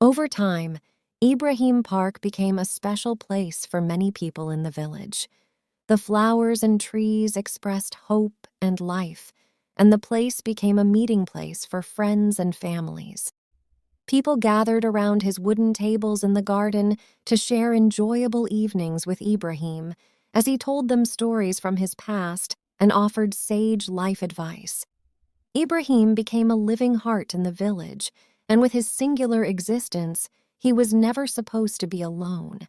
Over time, Ibrahim Park became a special place for many people in the village. The flowers and trees expressed hope and life, and the place became a meeting place for friends and families. People gathered around his wooden tables in the garden to share enjoyable evenings with Ibrahim as he told them stories from his past and offered sage life advice. Ibrahim became a living heart in the village, and with his singular existence, he was never supposed to be alone.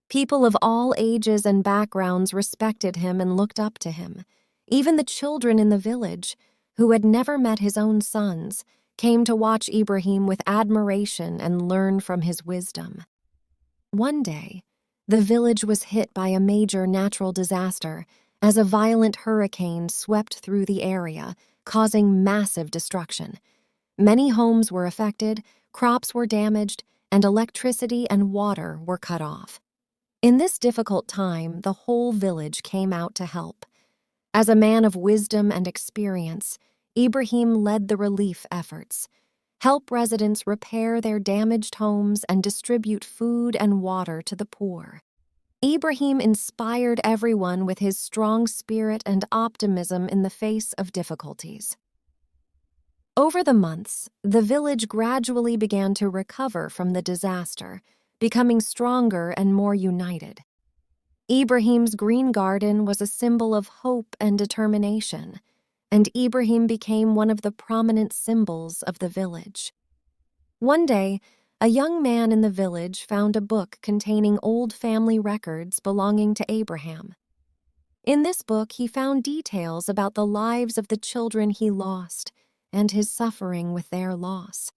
People of all ages and backgrounds respected him and looked up to him. Even the children in the village, who had never met his own sons, came to watch Ibrahim with admiration and learn from his wisdom. One day, the village was hit by a major natural disaster as a violent hurricane swept through the area, causing massive destruction. Many homes were affected, crops were damaged, and electricity and water were cut off. In this difficult time, the whole village came out to help. As a man of wisdom and experience, Ibrahim led the relief efforts. Help residents repair their damaged homes and distribute food and water to the poor. Ibrahim inspired everyone with his strong spirit and optimism in the face of difficulties. Over the months, the village gradually began to recover from the disaster, becoming stronger and more united. Ibrahim's green garden was a symbol of hope and determination, and Ibrahim became one of the prominent symbols of the village. One day, a young man in the village found a book containing old family records belonging to Abraham. In this book, he found details about the lives of the children he lost and his suffering with their loss.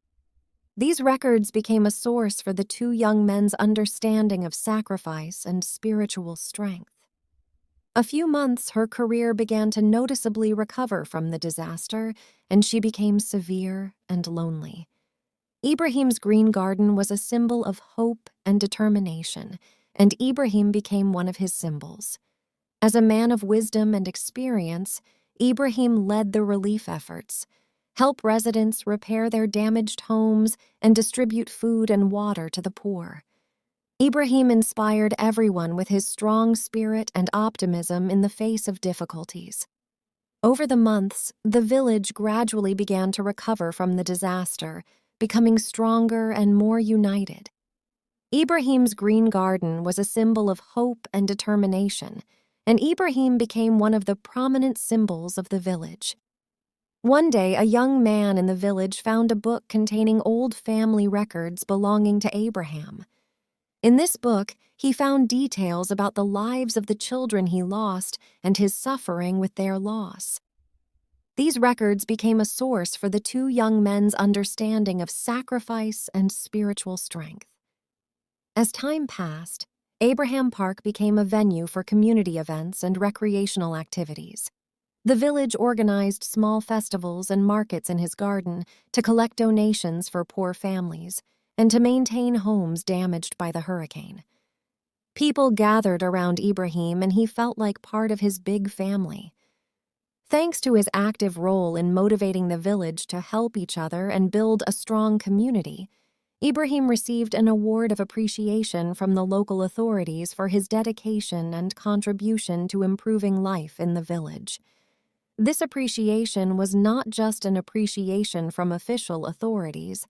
These records became a source for the two young men's understanding of sacrifice and spiritual strength. A few months, her career began to noticeably recover from the disaster, and she became severe and lonely. Ibrahim's green garden was a symbol of hope and determination, and Ibrahim became one of his symbols. As a man of wisdom and experience, Ibrahim led the relief efforts, help residents repair their damaged homes, and distribute food and water to the poor. Ibrahim inspired everyone with his strong spirit and optimism in the face of difficulties. Over the months, the village gradually began to recover from the disaster, becoming stronger and more united. Ibrahim's green garden was a symbol of hope and determination, and Ibrahim became one of the prominent symbols of the village. One day, a young man in the village found a book containing old family records belonging to Abraham. In this book, he found details about the lives of the children he lost and his suffering with their loss. These records became a source for the two young men's understanding of sacrifice and spiritual strength. As time passed, Abraham Park became a venue for community events and recreational activities. The village organized small festivals and markets in his garden to collect donations for poor families and to maintain homes damaged by the hurricane. People gathered around Ibrahim, and he felt like part of his big family. Thanks to his active role in motivating the village to help each other and build a strong community, Ibrahim received an award of appreciation from the local authorities for his dedication and contribution to improving life in the village. This appreciation was not just an appreciation from official authorities,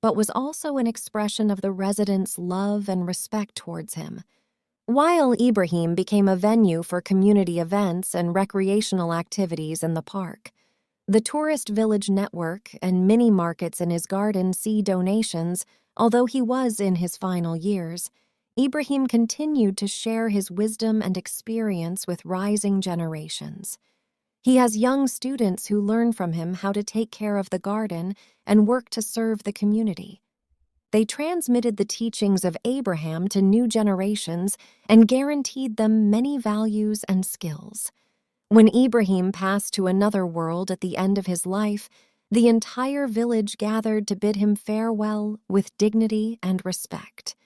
but was also an expression of the residents' love and respect towards him. While Ibrahim became a venue for community events and recreational activities in the park, the tourist village network and mini markets in his garden see donations. Although he was in his final years, Ibrahim continued to share his wisdom and experience with rising generations. He has young students who learn from him how to take care of the garden and work to serve the community. They transmitted the teachings of Abraham to new generations and guaranteed them many values and skills. When Ibrahim passed to another world at the end of his life, the entire village gathered to bid him farewell with dignity and respect.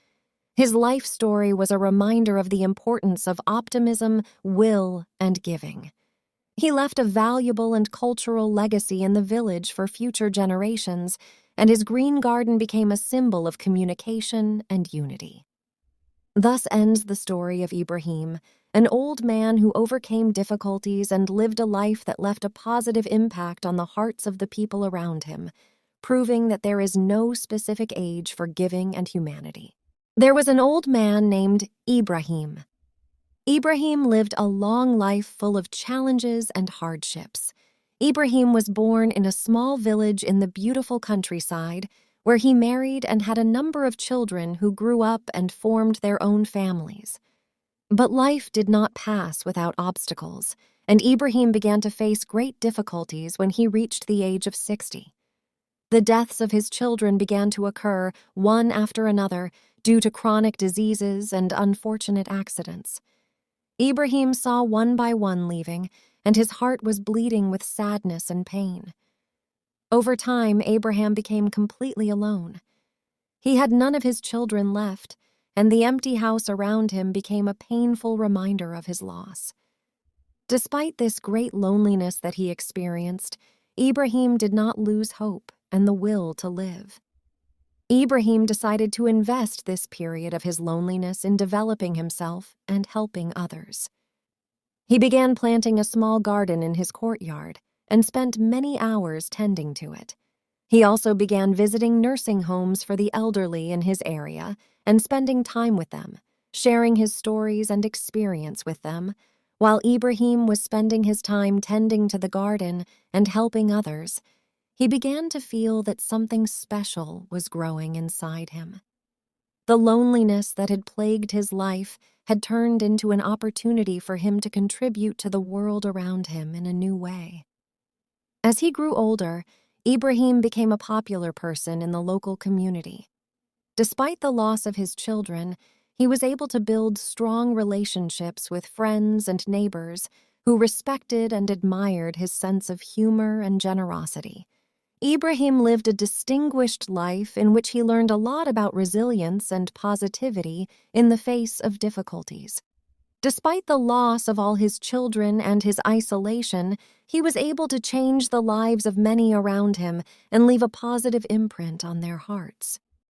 His life story was a reminder of the importance of optimism, will, and giving. He left a valuable and cultural legacy in the village for future generations, and his green garden became a symbol of communication and unity. Thus ends the story of Ibrahim, an old man who overcame difficulties and lived a life that left a positive impact on the hearts of the people around him, proving that there is no specific age for giving and humanity. There was an old man named Ibrahim. Ibrahim lived a long life full of challenges and hardships. Ibrahim was born in a small village in the beautiful countryside, where he married and had a number of children who grew up and formed their own families. But life did not pass without obstacles, and Ibrahim began to face great difficulties when he reached the age of 60. The deaths of his children began to occur, one after another, due to chronic diseases and unfortunate accidents. Ibrahim saw one by one leaving, and his heart was bleeding with sadness and pain. Over time, Abraham became completely alone. He had none of his children left, and the empty house around him became a painful reminder of his loss. Despite this great loneliness that he experienced, Ibrahim did not lose hope and the will to live. Ibrahim decided to invest this period of his loneliness in developing himself and helping others. He began planting a small garden in his courtyard and spent many hours tending to it. He also began visiting nursing homes for the elderly in his area and spending time with them, sharing his stories and experience with them. While Ibrahim was spending his time tending to the garden and helping others, he began to feel that something special was growing inside him. The loneliness that had plagued his life had turned into an opportunity for him to contribute to the world around him in a new way. As he grew older, Ibrahim became a popular person in the local community. Despite the loss of his children, he was able to build strong relationships with friends and neighbors who respected and admired his sense of humor and generosity. Ibrahim lived a distinguished life in which he learned a lot about resilience and positivity in the face of difficulties. Despite the loss of all his children and his isolation, he was able to change the lives of many around him and leave a positive imprint on their hearts.